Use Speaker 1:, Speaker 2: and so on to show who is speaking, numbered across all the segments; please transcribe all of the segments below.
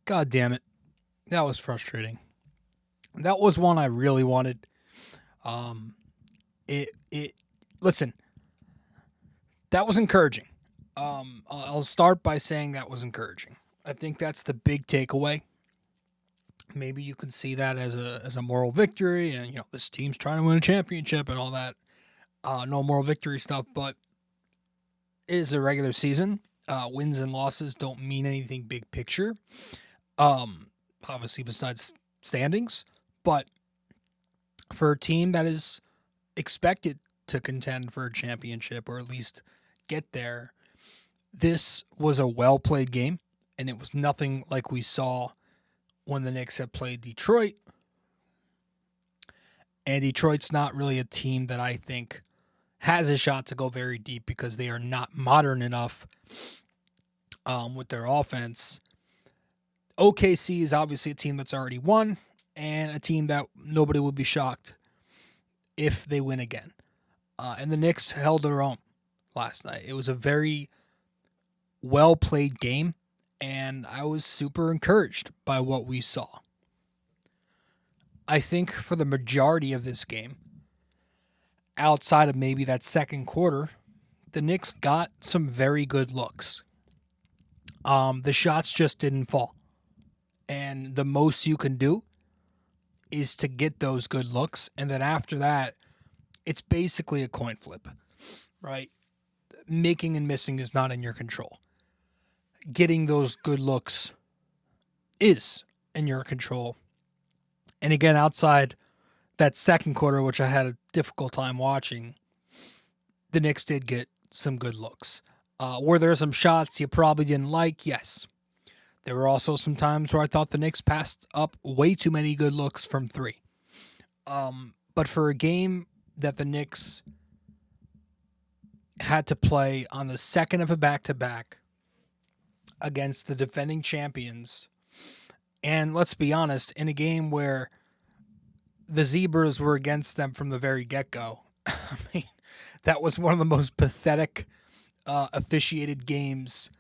Speaker 1: God damn it. That was frustrating. That was one I really wanted. Um, it listen, that was encouraging. I'll start by saying that was encouraging. I think that's the big takeaway. Maybe you can see that as a moral victory, and this team's trying to win a championship and all that. No moral victory stuff, but it is a regular season. Wins and losses don't mean anything big picture. Um, Obviously besides standings, but for a team that is expected to contend for a championship or at least get there, this was a well played game, and it was nothing like we saw when the Knicks had played Detroit. And Detroit's not really a team that I think has a shot to go very deep because they are not modern enough with their offense. OKC is obviously a team that's already won and a team that nobody would be shocked if they win again. And the Knicks held their own last night. It was a very well played game, and I was super encouraged by what we saw. I think for the majority of this game, outside of maybe that second quarter, the Knicks got some very good looks. The shots just didn't fall. And the most you can do is to get those good looks. And then after that, it's basically a coin flip, right? Making and missing is not in your control. Getting those good looks is in your control. And again, outside that second quarter, which I had a difficult time watching, the Knicks did get some good looks. Were there some shots you probably didn't like? Yes. There were also some times where I thought the Knicks passed up way too many good looks from three. But for a game that the Knicks had to play on the second of a back-to-back against the defending champions, and let's be honest, in a game where the Zebras were against them from the very get-go, I mean, that was one of the most pathetic officiated games,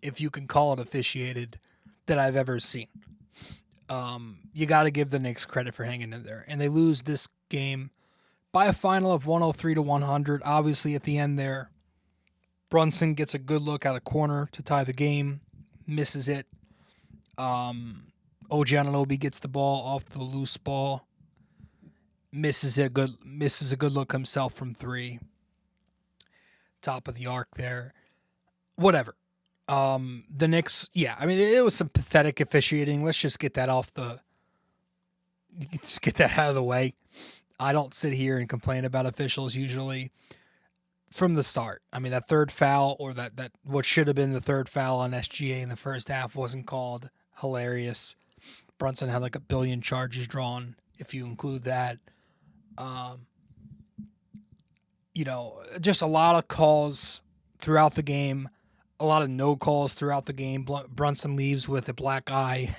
Speaker 1: if you can call it officiated, that I've ever seen. You got to give the Knicks credit for hanging in there. And they lose this game by a final of 103-100. Obviously, at the end there, Brunson gets a good look out of corner to tie the game, misses it. OG Anunoby gets the ball off the loose ball, misses a good look himself from three. Top of the arc there. Whatever. The Knicks, yeah, I mean, it was some pathetic officiating. Let's just get that out of the way. I don't sit here and complain about officials usually from the start. I mean, that third foul, or that what should have been the third foul on SGA in the first half, wasn't called. Hilarious. Brunson had like a billion charges drawn, if you include that. Just a lot of calls throughout the game, a lot of no calls throughout the game. Brunson leaves with a black eye.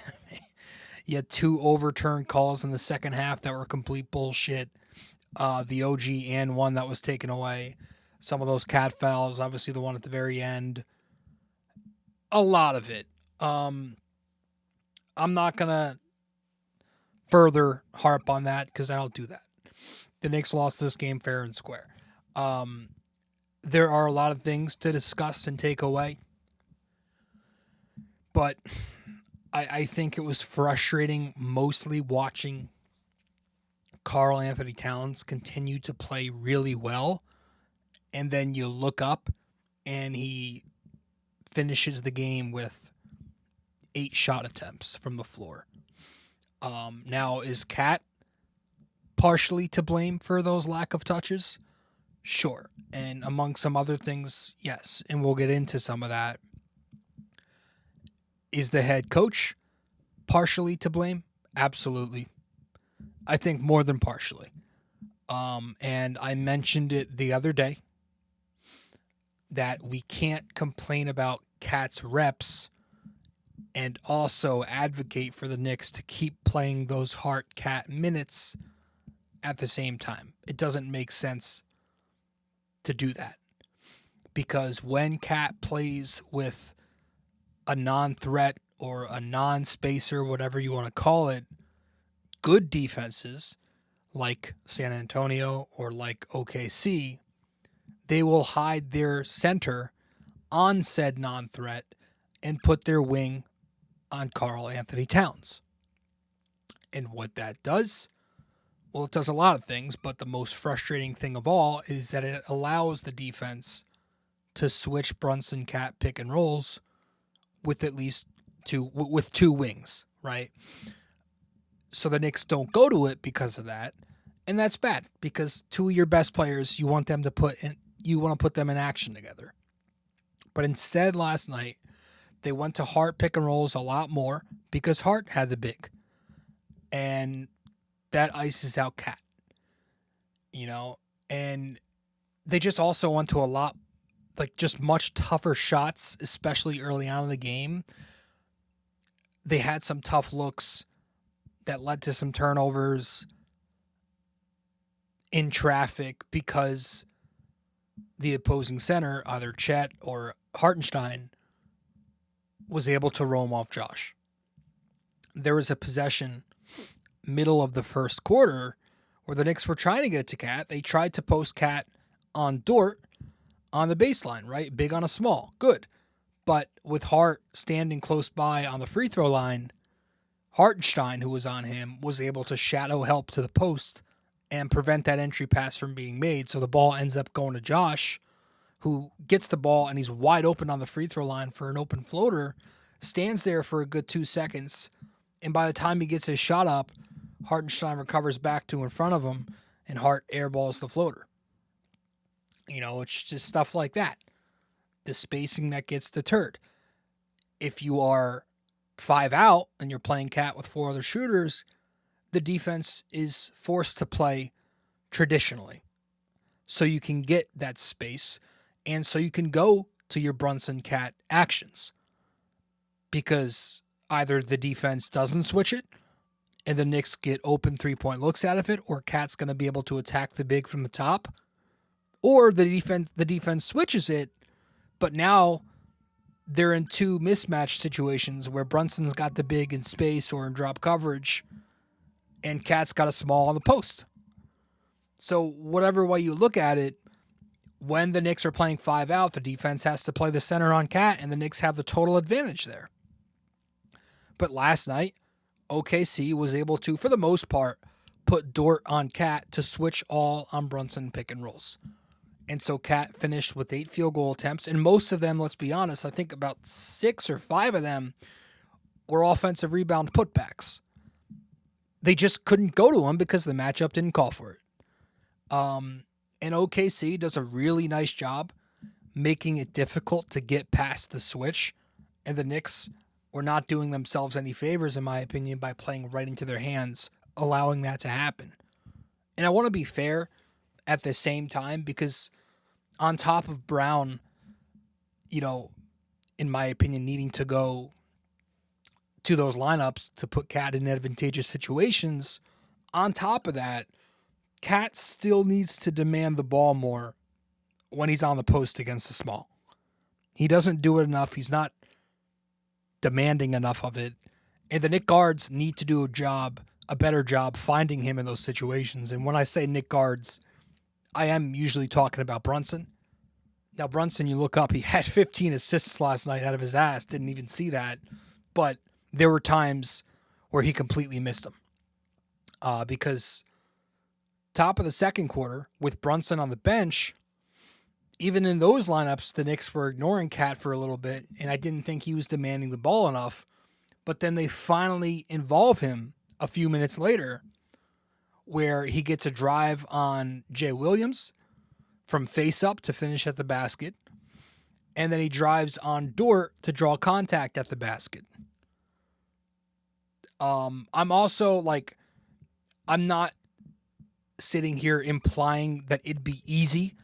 Speaker 1: You had two overturned calls in the second half that were complete bullshit. The OG and one that was taken away. Some of those cat fouls, obviously the one at the very end. A lot of it. I'm not going to further harp on that because I don't do that. The Knicks lost this game fair and square. There are a lot of things to discuss and take away, but I think it was frustrating mostly watching Karl Anthony Towns continue to play really well, and then you look up and he finishes the game with 8 shot attempts from the floor. Now, is Cat partially to blame for those lack of touches? Sure. And among some other things, yes. And we'll get into some of that. Is the head coach partially to blame? Absolutely. I think more than partially. And I mentioned it the other day that we can't complain about Cat's reps and also advocate for the Knicks to keep playing those Hart Cat minutes at the same time. It doesn't make sense to do that, because when Cat plays with a non-threat or a non-spacer, whatever you want to call it, good defenses like San Antonio or like OKC, they will hide their center on said non-threat and put their wing on Karl Anthony Towns. And what that does, well, it does a lot of things, but the most frustrating thing of all is that it allows the defense to switch Brunson Cat pick and rolls with at least two wings, right? So the Knicks don't go to it because of that, and that's bad because two of your best players, you want to put them in action together. But instead, last night they went to Hart pick and rolls a lot more because Hart had the big, and that ices out Cat, and they just also went to a lot, like just much tougher shots, especially early on in the game. They had some tough looks that led to some turnovers in traffic because the opposing center, either Chet or Hartenstein, was able to roam off Josh. There was a possession middle of the first quarter where the Knicks were trying to get it to Cat. They tried to post Cat on Dort on the baseline, right? Big on a small. Good. But with Hart standing close by on the free throw line, Hartenstein, who was on him, was able to shadow help to the post and prevent that entry pass from being made. So the ball ends up going to Josh, who gets the ball and he's wide open on the free throw line for an open floater, stands there for a good 2 seconds. And by the time he gets his shot up, Hartenstein recovers back to in front of him and Hart airballs the floater. It's just stuff like that. The spacing that gets deterred. If you are 5 out and you're playing Cat with 4 other shooters, the defense is forced to play traditionally. So you can get that space and so you can go to your Brunson Cat actions. Because either the defense doesn't switch it and the Knicks get open 3-point looks out of it, or Cat's going to be able to attack the big from the top, or the defense switches it, but now they're in 2 mismatch situations where Brunson's got the big in space or in drop coverage, and Cat's got a small on the post. So whatever way you look at it, when the Knicks are playing 5 out, the defense has to play the center on Cat, and the Knicks have the total advantage there. But last night, OKC was able to, for the most part, put Dort on Cat to switch all on Brunson pick and rolls. And so Cat finished with 8 field goal attempts, and most of them, let's be honest, I think about 6 or 5 of them were offensive rebound putbacks. They just couldn't go to him because the matchup didn't call for it. And OKC does a really nice job making it difficult to get past the switch, and the Knicks were not doing themselves any favors, in my opinion, by playing right into their hands, allowing that to happen. And I want to be fair at the same time, because on top of Brown, in my opinion, needing to go to those lineups to put Cat in advantageous situations, on top of that, Cat still needs to demand the ball more when he's on the post against the small. He doesn't do it enough. He's not demanding enough of it. And the Knicks guards need to do a better job finding him in those situations. And when I say Knicks guards, I am usually talking about Brunson. Now, Brunson, you look up, he had 15 assists last night out of his ass. Didn't even see that. But there were times where he completely missed them. Because top of the second quarter, with Brunson on the bench, even in those lineups, the Knicks were ignoring Cat for a little bit, and I didn't think he was demanding the ball enough. But then they finally involve him a few minutes later, where he gets a drive on Jay Williams from face up to finish at the basket, and then he drives on Dort to draw contact at the basket. I'm also I'm not sitting here implying that it'd be easy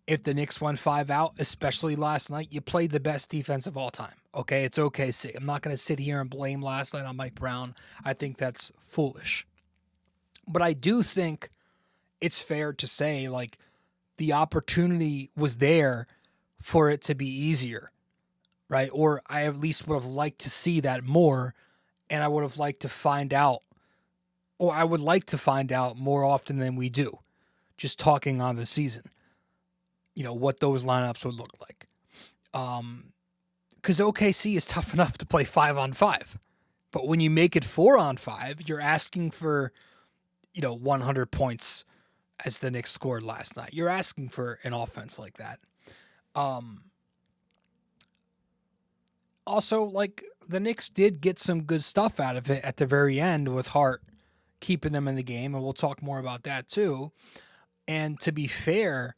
Speaker 1: if the Knicks went 5 out, especially last night. You played the best defense of all time. Okay, it's OKC. I'm not going to sit here and blame last night on Mike Brown. I think that's foolish. But I do think it's fair to say, the opportunity was there for it to be easier, right? Or I at least would have liked to see that more, and I would have liked to find out, or I would like to find out more often than we do, just talking on the season, what those lineups would look like. Because OKC is tough enough to play 5-on-5. But when you make it 4-on-5, you're asking for, 100 points as the Knicks scored last night. You're asking for an offense like that. Also, like, the Knicks did get some good stuff out of it at the very end with Hart keeping them in the game, and we'll talk more about that too. And to be fair,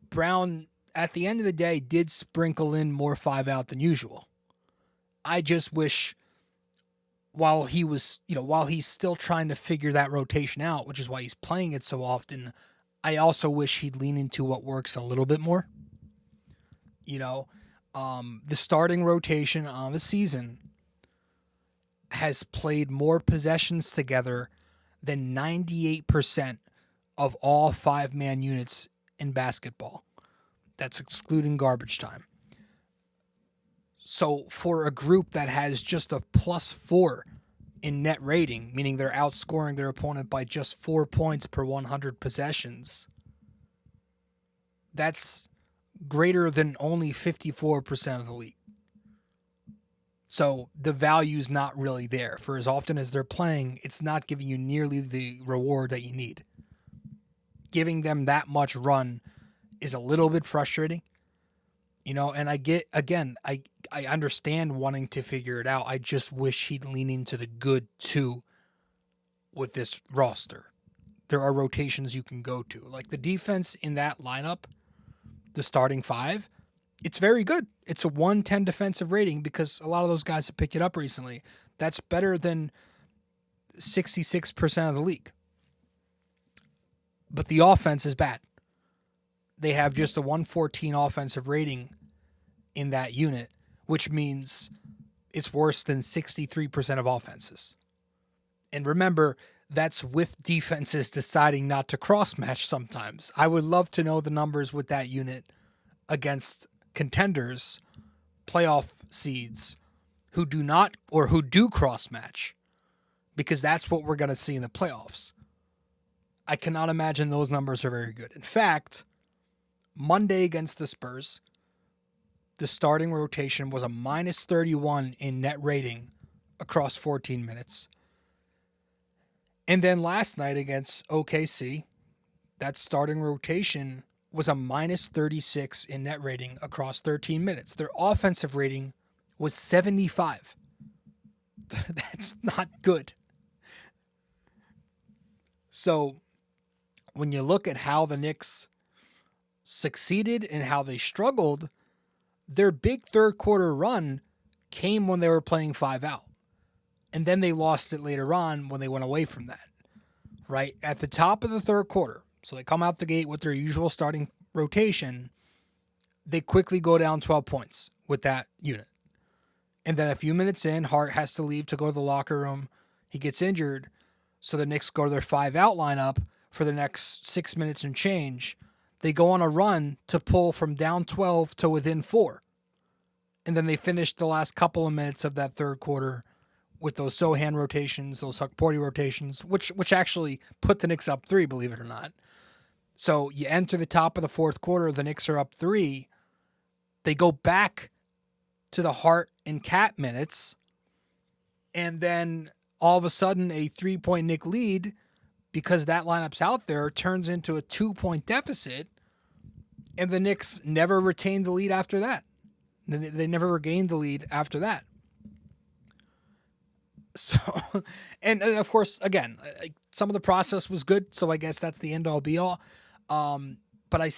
Speaker 1: Brown, at the end of the day, did sprinkle in more 5-out than usual. I just wish, while he's still trying to figure that rotation out, which is why he's playing it so often, I also wish he'd lean into what works a little bit more. The starting rotation on the season has played more possessions together than 98% of all 5-man units in basketball. That's excluding garbage time. So for a group that has just a +4 in net rating, meaning they're outscoring their opponent by just 4 points per 100 possessions, that's greater than only 54% of the league. So the value's not really there. For as often as they're playing, it's not giving you nearly the reward that you need. Giving them that much run is a little bit frustrating. And I understand wanting to figure it out. I just wish he'd lean into the good too with this roster. There are rotations you can go to. Like the defense in that lineup, the starting 5, it's very good. It's a 110 defensive rating because a lot of those guys have picked it up recently. That's better than 66% of the league. But the offense is bad. They have just a 114 offensive rating in that unit, which means it's worse than 63% of offenses. And remember, that's with defenses deciding not to cross-match sometimes. I would love to know the numbers with that unit against contenders, playoff seeds, who do cross-match, because that's what we're going to see in the playoffs. I cannot imagine those numbers are very good. In fact, Monday against the Spurs, the starting rotation was a -31 in net rating across 14 minutes. And then last night against OKC, that starting rotation was a -36 in net rating across 13 minutes. Their offensive rating was 75. That's not good. So when you look at how the Knicks succeeded and how they struggled, their big third quarter run came when they were playing 5-out. And then they lost it later on when they went away from that. Right? At the top of the third quarter, so they come out the gate with their usual starting rotation, they quickly go down 12 points with that unit. And then a few minutes in, Hart has to leave to go to the locker room. He gets injured, so the Knicks go to their 5-out lineup for the next 6 minutes and change. They go on a run to pull from down 12 to within 4. And then they finish the last couple of minutes of that third quarter with those Sohan rotations, those Huckporty rotations, which actually put the Knicks up 3, believe it or not. So you enter the top of the fourth quarter, the Knicks are up 3. They go back to the Hart and Cat minutes, and then all of a sudden a 3-point Knick lead, because that lineup's out there, turns into a 2-point deficit, and the Knicks never retained the lead after that. They never regained the lead after that. So, and of course, again, some of the process was good, so I guess that's the end-all be-all. But I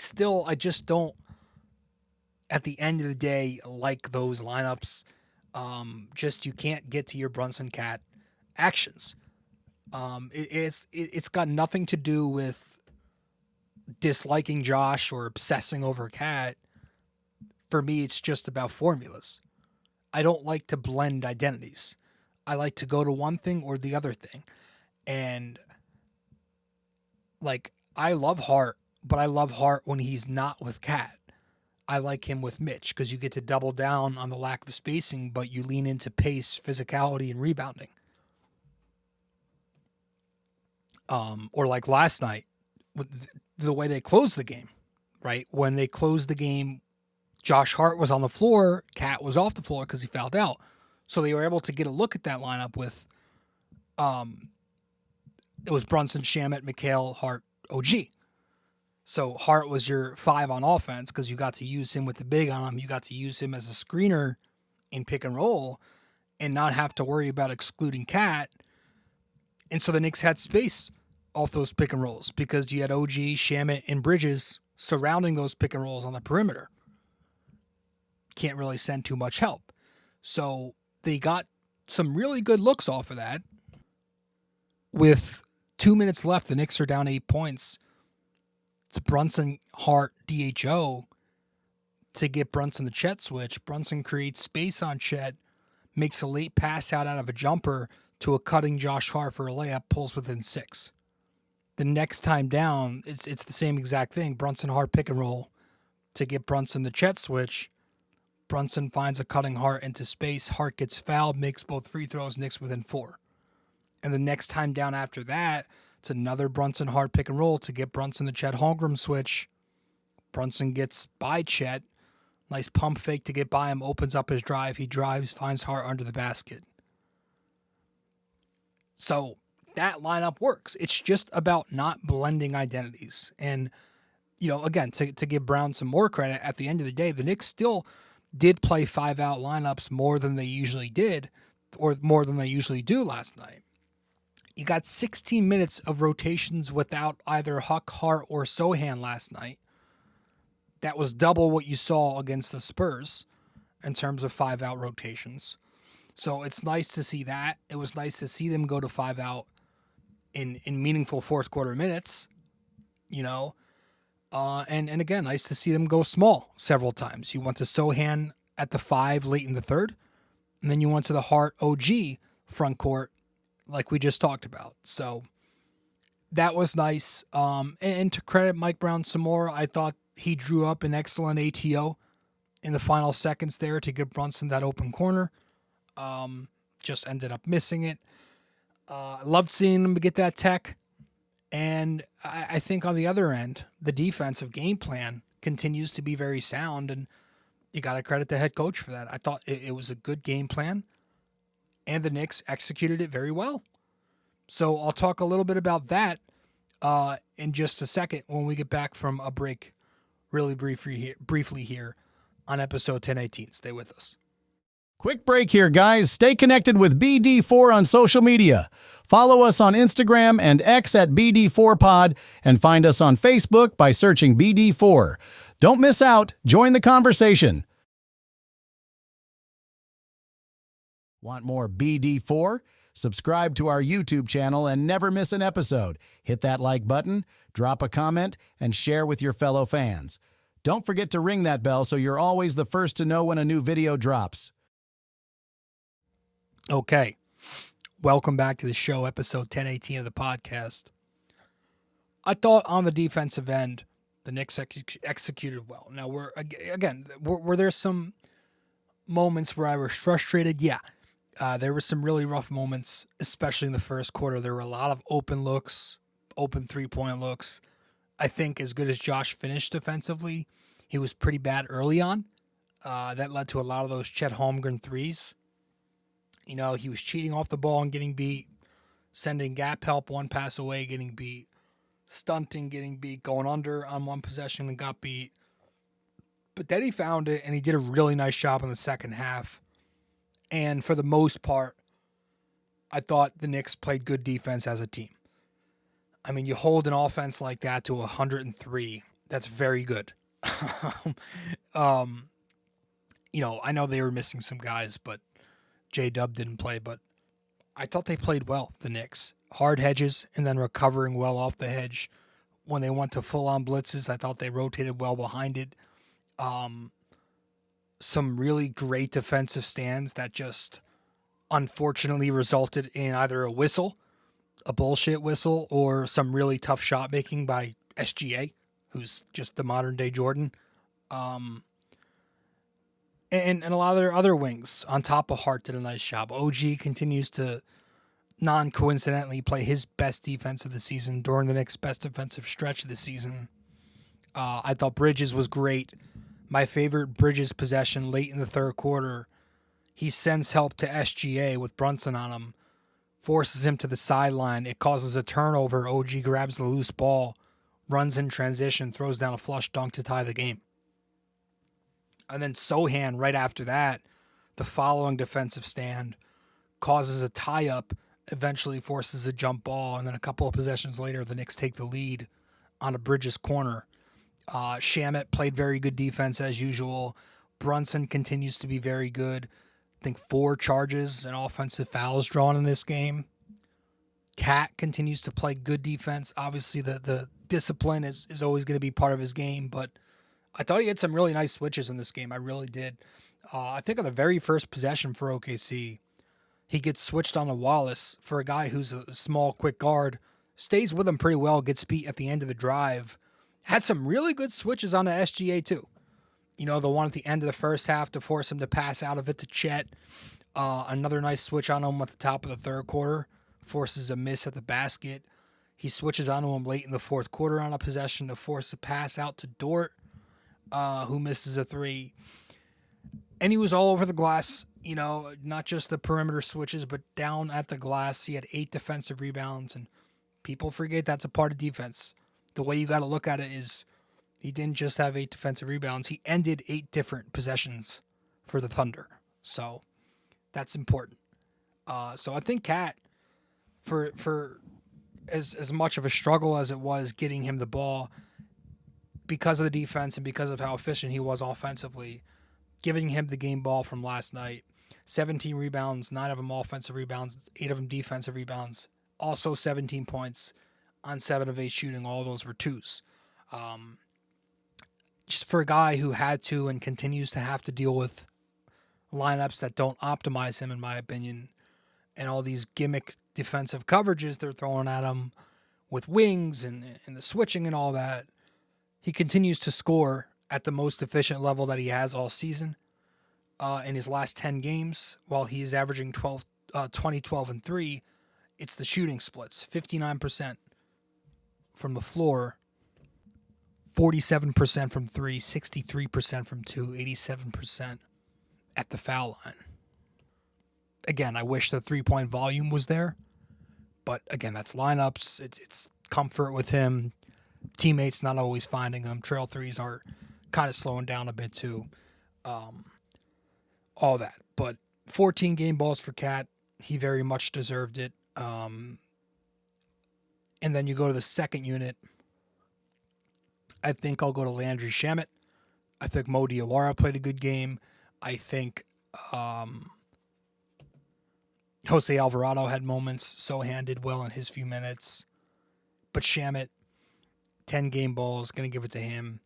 Speaker 1: just don't, at the end of the day, like those lineups. You can't get to your Brunson Cat actions. It's got nothing to do with disliking Josh or obsessing over Cat. For me, it's just about formulas. I don't like to blend identities. I like to go to one thing or the other thing. And I love Hart, but I love Hart when he's not with Cat. I like him with Mitch because you get to double down on the lack of spacing, but you lean into pace, physicality, and rebounding. Or like last night, with the way they closed the game, right? When they closed the game, Josh Hart was on the floor, Cat was off the floor because he fouled out. So they were able to get a look at that lineup with, it was Brunson, Shamet, McHale, Hart, OG. So Hart was your 5 on offense because you got to use him with the big on him. You got to use him as a screener in pick and roll and not have to worry about excluding Cat. And so the Knicks had space off those pick and rolls because you had OG, Shamet, and Bridges surrounding those pick and rolls on the perimeter. Can't really send too much help. So they got some really good looks off of that. With 2 minutes left, the Knicks are down 8 points. It's Brunson, Hart, DHO to get Brunson the Chet switch. Brunson creates space on Chet, makes a late pass out of a jumper to a cutting Josh Hart for a layup, pulls within 6. The next time down, it's the same exact thing. Brunson, Hart, pick and roll to get Brunson the Chet switch. Brunson finds a cutting Hart into space. Hart gets fouled, makes both free throws, Knicks within 4. And the next time down after that, it's another Brunson Hart pick and roll to get Brunson the Chet Holmgren switch. Brunson gets by Chet. Nice pump fake to get by him, opens up his drive. He drives, finds Hart under the basket. So that lineup works. It's just about not blending identities. And, again, to give Brown some more credit, at the end of the day, the Knicks still did play 5-out lineups more than they usually did, or more than they usually do last night. You got 16 minutes of rotations without either Huck, Hart, or Sohan last night. That was double what you saw against the Spurs in terms of 5-out rotations. So it's nice to see that. It was nice to see them go to 5-out in meaningful fourth quarter minutes, and again, nice to see them go small several times. You went to Sohan at the 5 late in the third, and then you went to the Hart OG front court like we just talked about. So that was nice. And to credit Mike Brown some more, I thought he drew up an excellent ATO in the final seconds there to give Brunson that open corner. Just ended up missing it. I loved seeing him get that tech. And I think on the other end, the defensive game plan continues to be very sound, and you got to credit the head coach for that. I thought it was a good game plan, and the Knicks executed it very well. So I'll talk a little bit about that in just a second when we get back from a break really briefly here on episode 1018. Stay with us.
Speaker 2: Quick break here, guys. Stay connected with BD4 on social media. Follow us on Instagram and X at BD4Pod, and find us on Facebook by searching BD4. Don't miss out. Join the conversation. Want more BD4? Subscribe to our YouTube channel and never miss an episode. Hit that like button, drop a comment, and share with your fellow fans. Don't forget to ring that bell so you're always the first to know when a new video drops.
Speaker 1: Okay. Welcome back to the show, episode 1018 of the podcast. I thought on the defensive end, the Knicks executed well. Now, were there some moments where I was frustrated? Yeah. There were some really rough moments, especially in the first quarter. There were a lot of open looks, open three-point looks. I think as good as Josh finished defensively, he was pretty bad early on. That led to a lot of those Chet Holmgren threes. He was cheating off the ball and getting beat, sending gap help one pass away, getting beat, stunting, getting beat, going under on one possession and got beat. But then he found it, and he did a really nice job in the second half. And for the most part, I thought the Knicks played good defense as a team. I mean, you hold an offense like that to 103, that's very good. I know they were missing some guys, but J-Dub didn't play, but I thought they played well, the Knicks. Hard hedges and then recovering well off the hedge. When they went to full-on blitzes, I thought they rotated well behind it. Some really great defensive stands that just unfortunately resulted in either a whistle, a bullshit whistle, or some really tough shot making by SGA, who's just the modern-day Jordan. And a lot of their other wings on top of Hart did a nice job. OG continues to non-coincidentally play his best defense of the season during the Knicks' best defensive stretch of the season. I thought Bridges was great. My favorite Bridges possession late in the third quarter, he sends help to SGA with Brunson on him, forces him to the sideline. It causes a turnover. OG grabs the loose ball, runs in transition, throws down a flush dunk to tie the game. And then Sohan, right after that, the following defensive stand, causes a tie-up, eventually forces a jump ball, and then a couple of possessions later, the Knicks take the lead on a Bridges corner. Shamet played very good defense as usual. Brunson continues to be very good. I think 4 charges and offensive fouls drawn in this game. Cat continues to play good defense. Obviously, the discipline is always going to be part of his game, but I thought he had some really nice switches in this game. I really did. I think on the very first possession for OKC, he gets switched on to Wallace for a guy who's a small, quick guard. Stays with him pretty well, gets beat at the end of the drive. Had some really good switches on the SGA too. You know, the one at the end of the first half to force him to pass out of it to Chet. Another nice switch on him at the top of the third quarter. Forces a miss at the basket. He switches onto him late in the fourth quarter on a possession to force a pass out to Dort, who misses a 3. And he was all over the glass, you know, not just the perimeter switches, but down at the glass. He had 8 defensive rebounds, and people forget that's a part of defense. The way you got to look at it is he didn't just have 8 defensive rebounds. He ended 8 different possessions for the Thunder. So that's important. So I think Cat, for as much of a struggle as it was getting him the ball, because of the defense and because of how efficient he was offensively, giving him the game ball from last night, 17 rebounds, 9 of them offensive rebounds, 8 of them defensive rebounds, also 17 points on 7 of 8 shooting. All those were 2s. Just for a guy who had to and continues to have to deal with lineups that don't optimize him, in my opinion, and all these gimmick defensive coverages they're throwing at him with wings and the switching and all that, he continues to score at the most efficient level that he has all season. In his last 10 games, while he is averaging 20, 12, and 3, it's the shooting splits. 59% from the floor, 47% from 3, 63% from 2, 87% at the foul line. Again, I wish the three-point volume was there, but again, that's lineups. It's comfort with him. Teammates not always finding him. Trail threes are kind of slowing down a bit too. All that, but 14 game balls for Cat. He very much deserved it. And then you go to the second unit. I think I'll go to Landry Shamet. I think Mo Diawara played a good game. I think Jose Alvarado had moments. Sohan did well in his few minutes. But Shamet, 10 game balls, going to give it to him.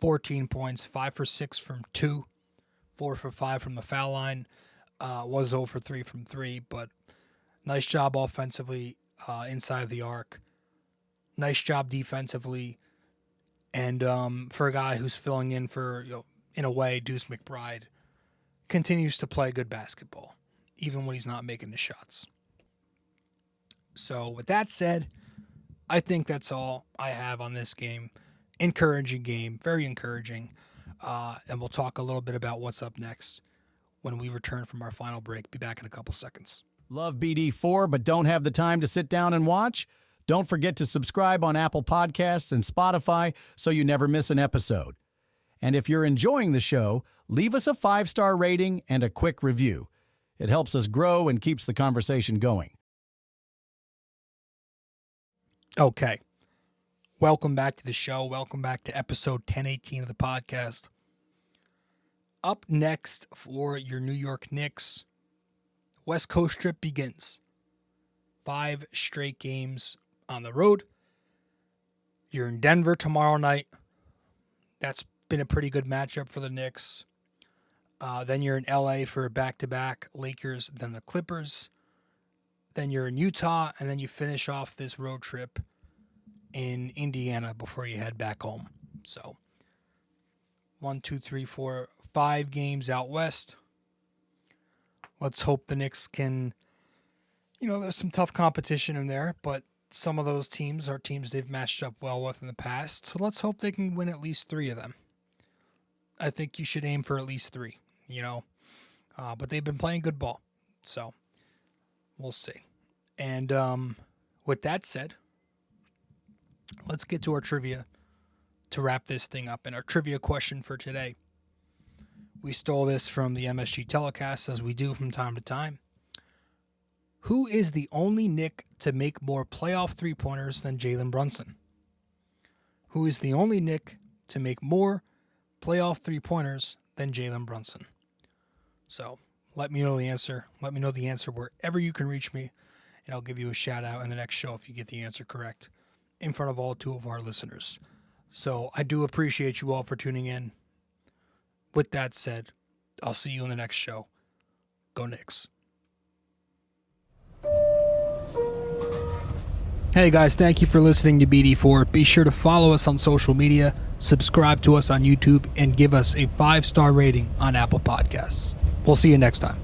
Speaker 1: 14 points, 5 for 6 from 2, 4 for 5 from the foul line. Was 0 for 3 from 3, but nice job offensively inside the arc. Nice job defensively. And for a guy who's filling in for, in a way, Deuce McBride, continues to play good basketball, even when he's not making the shots. So with that said, I think that's all I have on this game. Encouraging game, very encouraging. And we'll talk a little bit about what's up next when we return from our final break. Be back in a couple seconds.
Speaker 2: Love BD4 but don't have the time to sit down and watch? Don't forget to subscribe on Apple Podcasts and Spotify so you never miss an episode. And if you're enjoying the show, leave us a 5-star rating and a quick review. It helps us grow and keeps the conversation going.
Speaker 1: Okay. Welcome back to the show. Welcome back to episode 1018 of the podcast. Up next for your New York Knicks, West Coast trip begins. 5 straight games on the road. You're in Denver tomorrow night. That's been a pretty good matchup for the Knicks. Then you're in LA for a back-to-back, Lakers, then the Clippers. Then you're in Utah, and then you finish off this road trip in Indiana before you head back home. So 1, 2, 3, 4, 5 games out west. Let's hope the Knicks can, there's some tough competition in there, but some of those teams are teams they've matched up well with in the past. So let's hope they can win at least 3 of them. I think you should aim for at least 3, but they've been playing good ball. So we'll see. And with that said, let's get to our trivia to wrap this thing up. And our trivia question for today, we stole this from the MSG telecast, as we do from time to time. Who is the only Knick to make more playoff 3-pointers than Jalen Brunson? Who is the only Knick to make more playoff 3-pointers than Jalen Brunson? So let me know the answer. Let me know the answer wherever you can reach me, and I'll give you a shout out in the next show if you get the answer correct in front of all 2 of our listeners. So I do appreciate you all for tuning in. With that said, I'll see you in the next show. Go Knicks. Hey guys, thank you for listening to BD4. Be sure to follow us on social media, subscribe to us on YouTube, and give us a 5-star rating on Apple Podcasts. We'll see you next time.